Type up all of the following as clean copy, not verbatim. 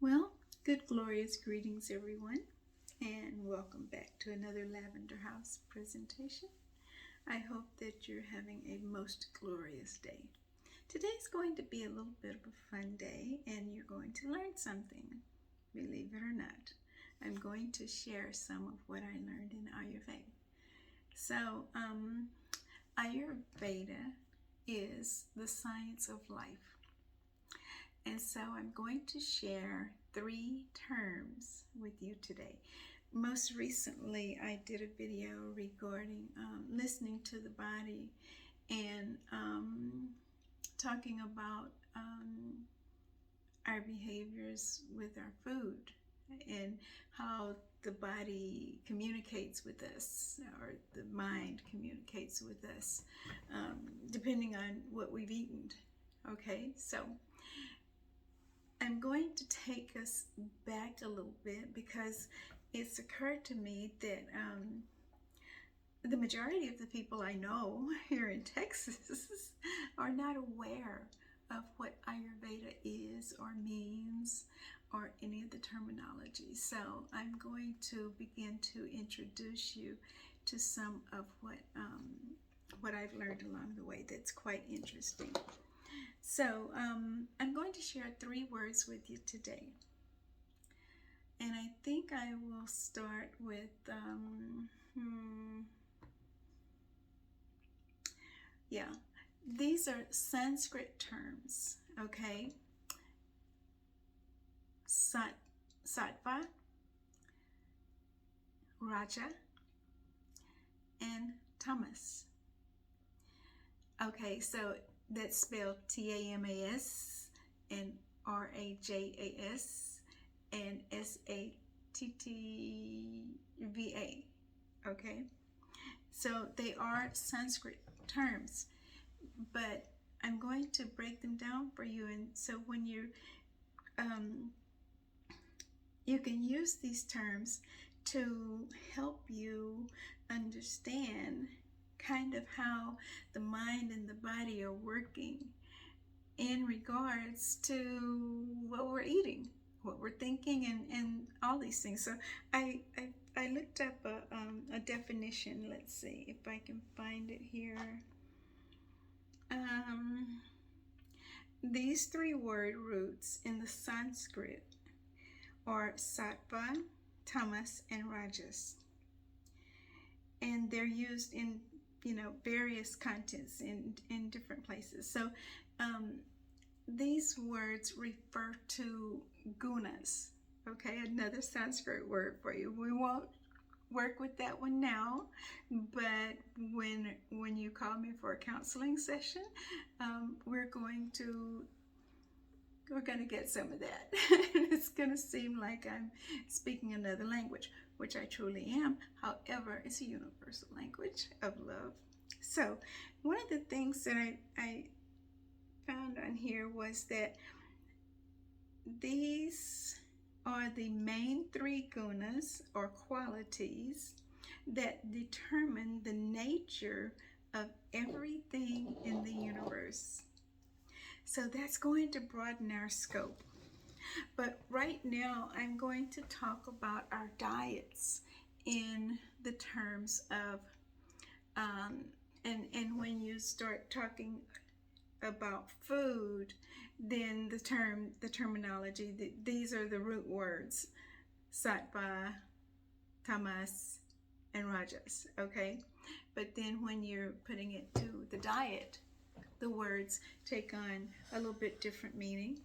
Well, good glorious greetings everyone, and welcome back to another Lavender House presentation. I hope that you're having a most glorious day. Today's going to be a little bit of a fun day, and you're going to learn something, believe it or not. I'm going to share some of what I learned in Ayurveda. So, Ayurveda is the science of life. And so I'm going to share 3 terms with you today. Most recently, I did a video regarding listening to the body and talking about our behaviors with our food and how the body communicates with us, or the mind communicates with us, depending on what we've eaten. Okay, so I'm going to take us back a little bit because it's occurred to me that the majority of the people I know here in Texas are not aware of what Ayurveda is or means or any of the terminology. So I'm going to begin to introduce you to some of what I've learned along the way that's quite interesting. So I'm going to share 3 words with you today. And I think I will start with, these are Sanskrit terms, okay? Sattva, Raja, and Tamas. Okay, so that's spelled Tamas and Rajas and Sattva. Okay, so they are Sanskrit terms, but I'm going to break them down for you, and so when you can use these terms to help you understand kind of how the mind and the body are working in regards to what we're eating, what we're thinking, and all these things. So I looked up a definition. Let's see if I can find it here. These 3 word roots in the Sanskrit are sattva, tamas, and rajas, and they're used in various contexts in different places. So these words refer to gunas. Okay, another Sanskrit word for you. We won't work with that one now, but when you call me for a counseling session, we're going to get some of that. It's going to seem like I'm speaking another language, which I truly am. However, it's a universal language of love. So one of the things that I found on here was that these are the main 3 gunas or qualities that determine the nature of everything in the universe. So that's going to broaden our scope. But right now, I'm going to talk about our diets in the terms of, and when you start talking about food, then the terminology, these are the root words: sattva, tamas, and rajas, okay? But then when you're putting it to the diet, the words take on a little bit different meaning,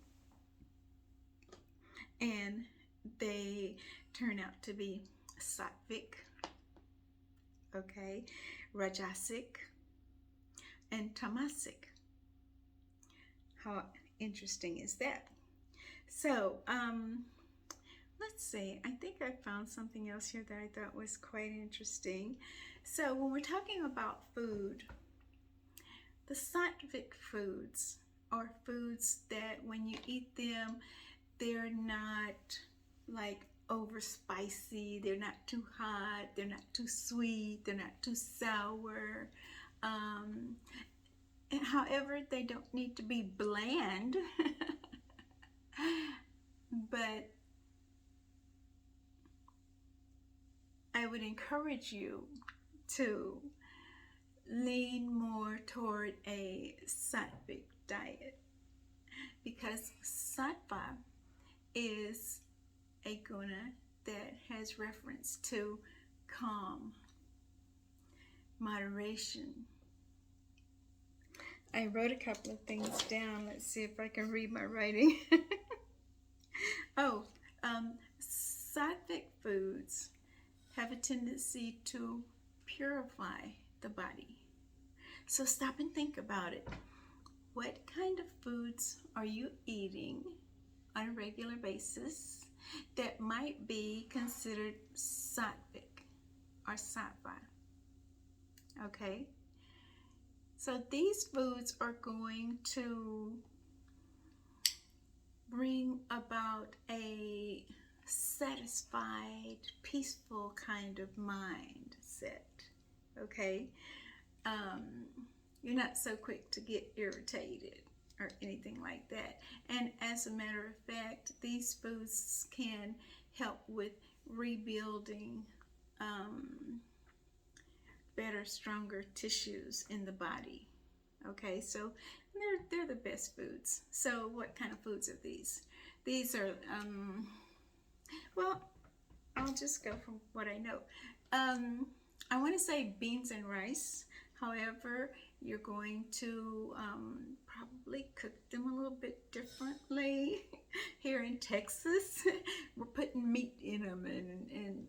and they turn out to be sattvic, okay, rajasic, and tamasic. How interesting is that? So let's see, I think I found something else here that I thought was quite interesting. So when we're talking about food, the sattvic foods are foods that when you eat them, they're not like over spicy, they're not too hot, they're not too sweet, they're not too sour. However, they don't need to be bland, but would encourage you to lean more toward a sattvic diet, because sattva is a guna that has reference to calm, moderation. I wrote a couple of things down. Let's see if I can read my writing. Oh, sattvic foods have a tendency to purify the body. So stop and think about it. What kind of foods are you eating on a regular basis that might be considered sattvic or sattva? Okay? So these foods are going to bring about a satisfied, peaceful kind of mindset. Okay? You're not so quick to get irritated or anything like that. And as a matter of fact, these foods can help with rebuilding better, stronger tissues in the body. Okay, so they're the best foods. So what kind of foods are these? These are, well, I'll just go from what I know. I want to say beans and rice. However, you're going to probably cook them a little bit differently. Here in Texas, we're putting meat in them and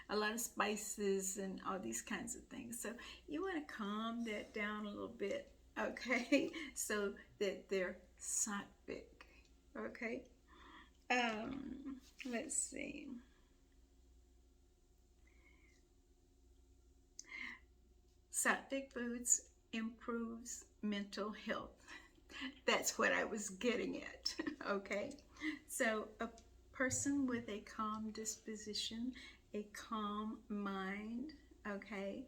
a lot of spices and all these kinds of things. So you want to calm that down a little bit, okay? So that they're sattvic, okay? Let's see. Sattvic foods improves mental health. That's what I was getting at, okay? So a person with a calm disposition, a calm mind, okay?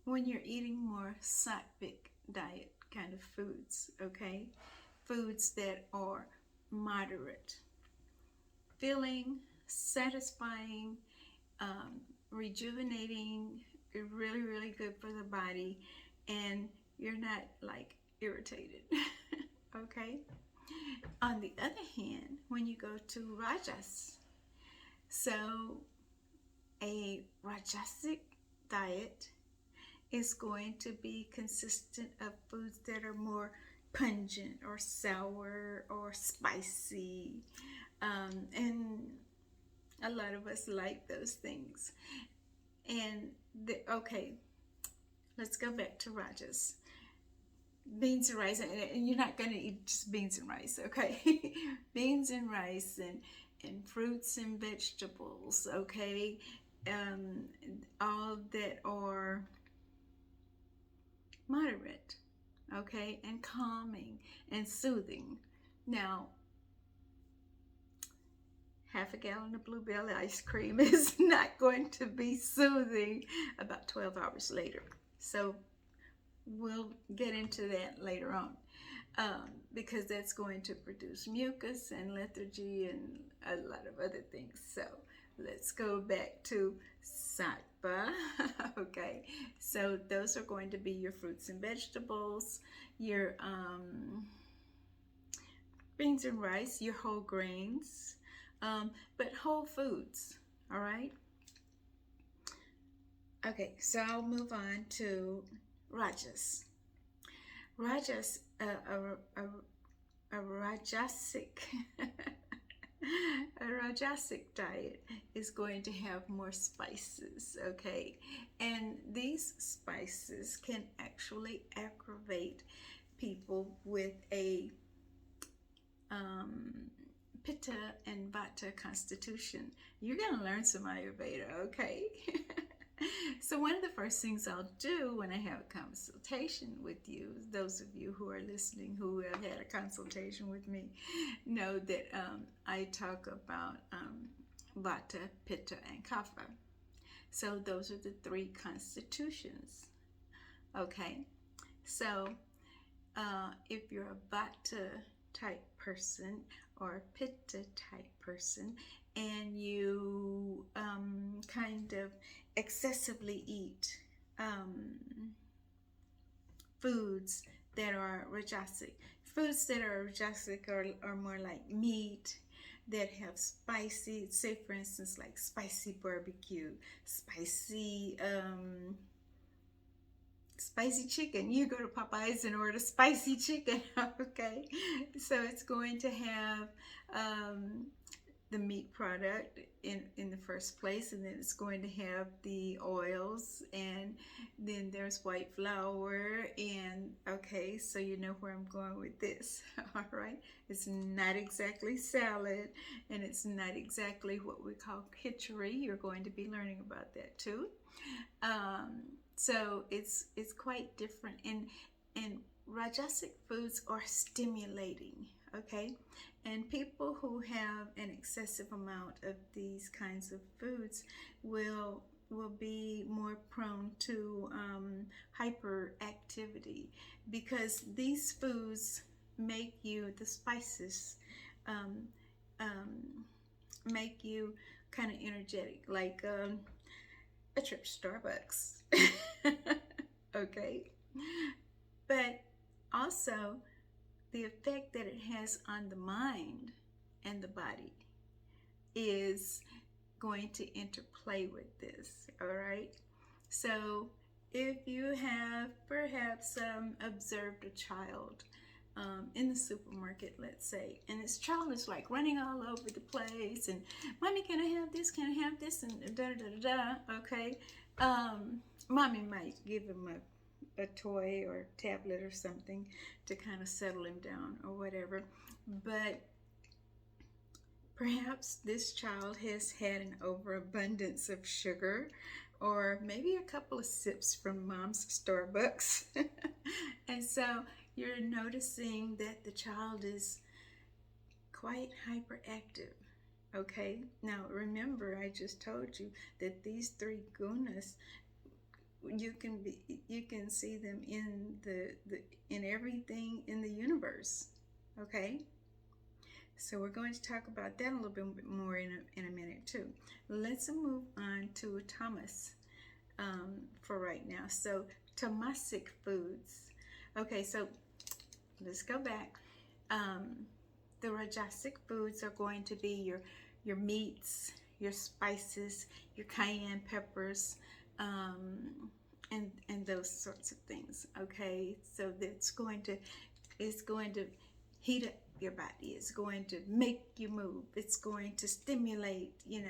When you're eating more sattvic diet kind of foods, okay? Foods that are moderate, filling, satisfying, rejuvenating, really, really good for the body, and you're not like irritated, okay? On the other hand, when you go to rajas, so a rajasic diet is going to be consistent of foods that are more pungent or sour or spicy, and a lot of us like those things. And okay, let's go back to rajas. Beans and rice, and you're not going to eat just beans and rice, okay? Beans and rice and fruits and vegetables, okay? All that are moderate, okay? And calming and soothing. Now, half a gallon of bluebell ice cream is not going to be soothing about 12 hours later. So we'll get into that later on, because that's going to produce mucus and lethargy and a lot of other things. So let's go back to sattva. Okay, so those are going to be your fruits and vegetables, your beans and rice, your whole grains, but whole foods, all right? Okay, so I'll move on to rajas. Rajas, a rajasic, a rajasic diet is going to have more spices, okay? And these spices can actually aggravate people with a pitta and vata constitution. You're going to learn some Ayurveda, okay? So one of the first things I'll do when I have a consultation with you, those of you who are listening who have had a consultation with me, know that I talk about vata, pitta, and kapha. So those are the three constitutions, okay? So if you're a vata type person or pitta type person, and you kind of excessively eat foods that are rajasic. Foods that are rajasic are more like meat that have spicy, say for instance, like spicy barbecue, spicy chicken. You go to Popeyes and order spicy chicken, okay? So it's going to have the meat product in the first place, and then it's going to have the oils, and then there's white flour, and okay, so you know where I'm going with this. All right, it's not exactly salad, and it's not exactly what we call khichdi. You're going to be learning about that too. So it's quite different, and rajasic foods are stimulating, okay? And people who have an excessive amount of these kinds of foods will be more prone to hyperactivity, because these foods make you, the spices um, um, make you kind of energetic, like a trip to Starbucks. Okay, but also the effect that it has on the mind and the body is going to interplay with this. All right, so if you have perhaps observed a child in the supermarket, let's say, and this child is like running all over the place, and mommy, can I have this, can I have this, and da da da da, okay, mommy might give him a toy or tablet or something to kind of settle him down or whatever. But perhaps this child has had an overabundance of sugar, or maybe a couple of sips from mom's Starbucks. And so you're noticing that the child is quite hyperactive. Okay, now remember, I just told you that these three gunas, you can see them in in everything in the universe. Okay, so we're going to talk about that a little bit more in a minute too. Let's move on to tamas for right now. So tamasic foods. Okay, so let's go back. The rajasic foods are going to be your meats, your spices, your cayenne peppers, and those sorts of things. Okay, so it's going to heat up your body. It's going to make you move. It's going to stimulate. Yeah,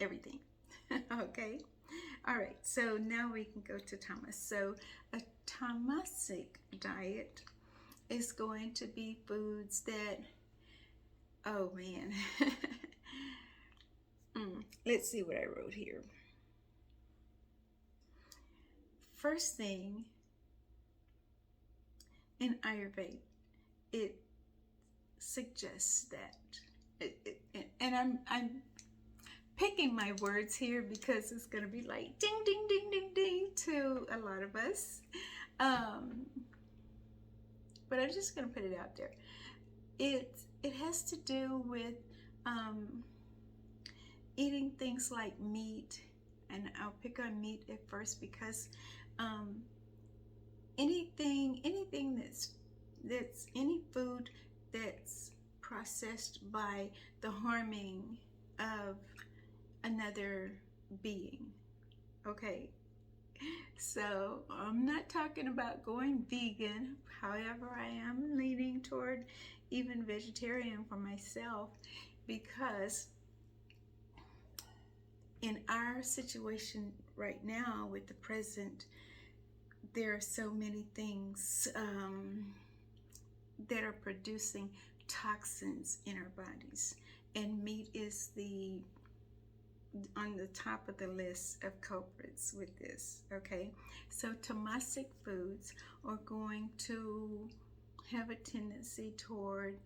everything. Okay. All right. So now we can go to tamas. So a tamasic diet is going to be foods that, oh man, let's see what I wrote here. First thing, in Ayurveda, it suggests that, and I'm picking my words here because it's going to be like ding, ding, ding, ding, ding to a lot of us. But I'm just going to put it out there. It has to do with eating things like meat, and I'll pick on meat at first because anything that's any food that's processed by the harming of another being. Okay, so I'm not talking about going vegan. However, I am leaning toward even vegetarian for myself, because in our situation right now with the present, there are so many things that are producing toxins in our bodies, and meat is on the top of the list of culprits with this. Okay, so tamasic foods are going to have a tendency toward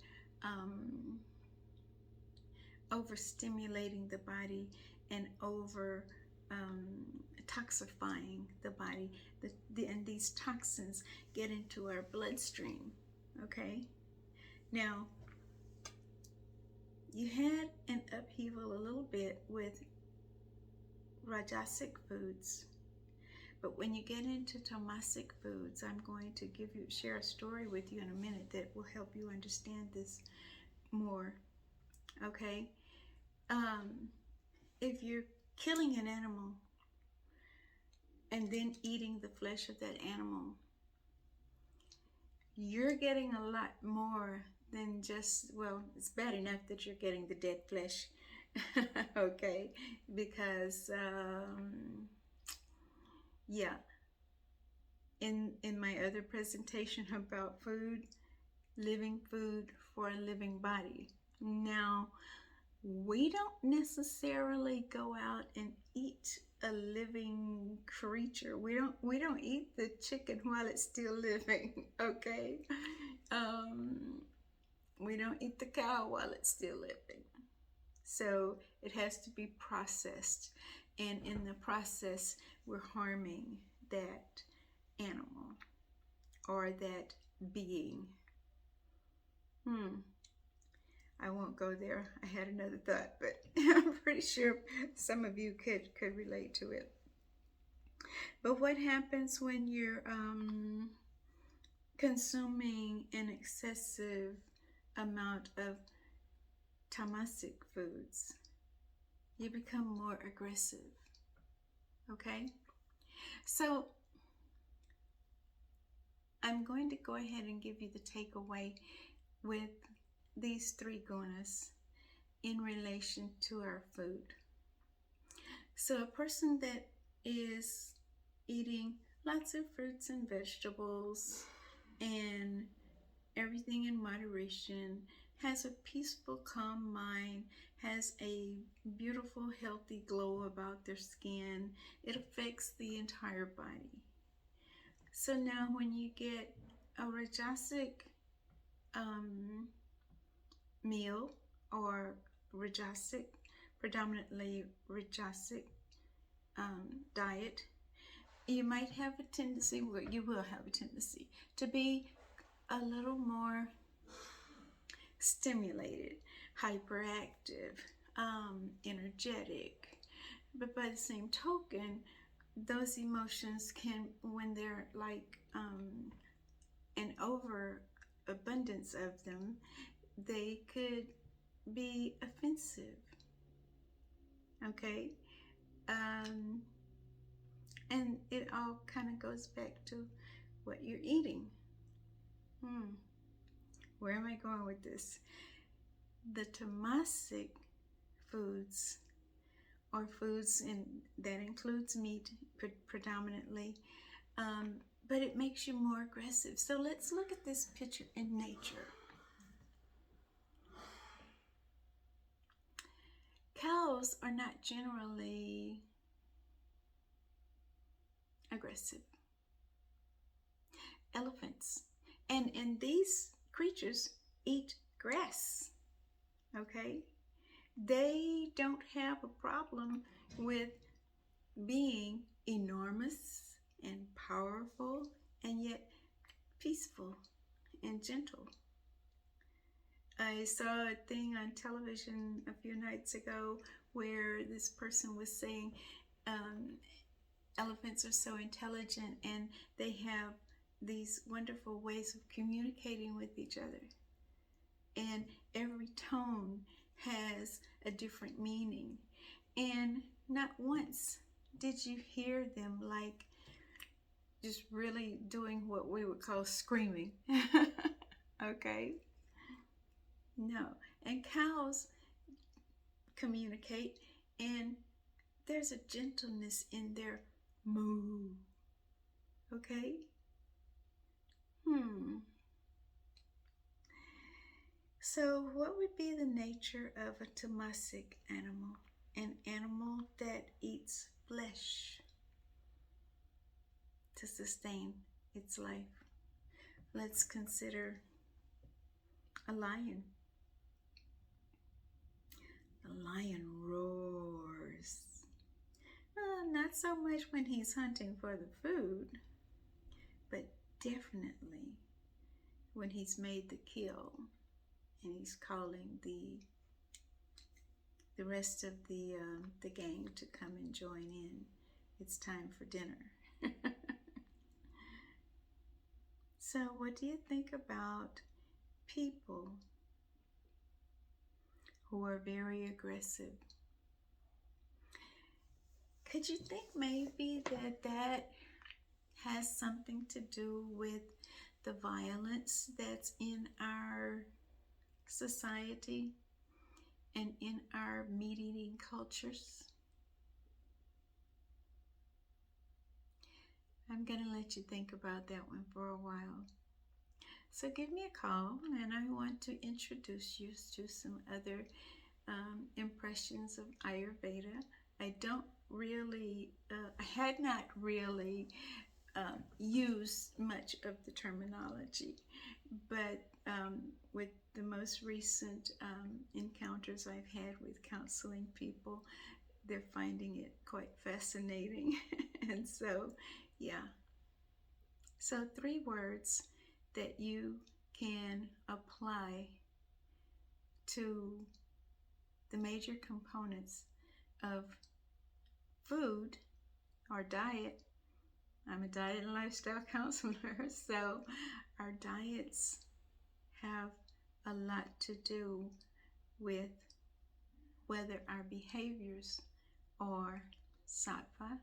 overstimulating the body and over toxifying the body, and these toxins get into our bloodstream. Okay? Now, you had an upheaval a little bit with rajasic foods. But when you get into tamasic foods, I'm going to share a story with you in a minute that will help you understand this more. Okay? If you're killing an animal and then eating the flesh of that animal, you're getting a lot more than just, well, it's bad enough that you're getting the dead flesh. Okay? Because, yeah. In my other presentation about food, living food for a living body. Now, we don't necessarily go out and eat a living creature. We don't eat the chicken while it's still living, okay? We don't eat the cow while it's still living. So it has to be processed. And in the process, we're harming that animal or that being. I won't go there. I had another thought, but I'm pretty sure some of you could relate to it. But what happens when you're consuming an excessive amount of tamasic foods? You become more aggressive. Okay? So I'm going to go ahead and give you the takeaway with these three gunas in relation to our food. So a person that is eating lots of fruits and vegetables and everything in moderation, has a peaceful, calm mind, has a beautiful, healthy glow about their skin. It affects the entire body. So now when you get a rajasic meal or rajasic, predominantly rajasic diet, you might have a tendency, well, you will have a tendency to be a little more stimulated, hyperactive, energetic. But by the same token, those emotions can, when they're like an overabundance of them, they could be offensive. Okay? And it all kind of goes back to what you're eating. Where am I going with this? The tamasic foods, or foods that includes meat predominantly, but it makes you more aggressive. So let's look at this picture in nature. Cows are not generally aggressive. Elephants and these creatures eat grass. Okay? They don't have a problem with being enormous and powerful and yet peaceful and gentle. I saw a thing on television a few nights ago where this person was saying elephants are so intelligent and they have these wonderful ways of communicating with each other. And every tone has a different meaning. And not once did you hear them like just really doing what we would call screaming. Okay? No. And cows communicate, and there's a gentleness in their moo. Okay? So what would be the nature of a tamasic animal? An animal that eats flesh to sustain its life. Let's consider a lion. The lion roars. Not so much when he's hunting for the food, but definitely when he's made the kill and he's calling the rest of the gang to come and join in. It's time for dinner. So what do you think about people who are very aggressive? Could you think maybe that has something to do with the violence that's in our society and in our meat-eating cultures? I'm going to let you think about that one for a while. So give me a call, and I want to introduce you to some other impressions of Ayurveda. I had not really used much of the terminology, but with the most recent encounters I've had with counseling people, they're finding it quite fascinating. And so, yeah. So 3 words that you can apply to the major components of food or diet. I'm a diet and lifestyle counselor, so our diets have a lot to do with whether our behaviors are sattva,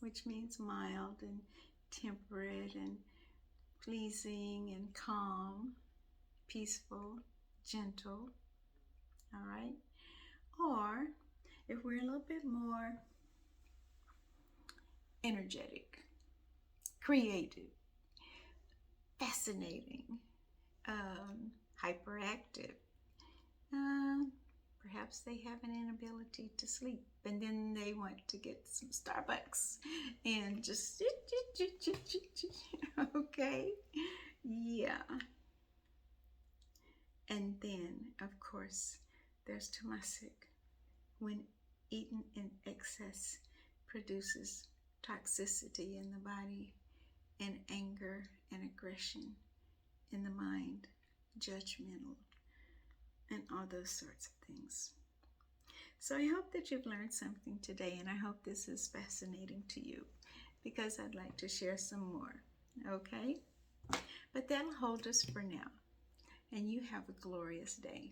which means mild and temperate and pleasing and calm, peaceful, gentle, all right? Or if we're a little bit more energetic, creative, fascinating, hyperactive, perhaps they have an inability to sleep, and then they want to get some Starbucks and just okay, yeah. And then, of course, there's tamasic, when eaten in excess produces toxicity in the body and anger and aggression in the mind, judgmental, and all those sorts of things. So I hope that you've learned something today, and I hope this is fascinating to you, because I'd like to share some more, okay? But that'll hold us for now, and you have a glorious day.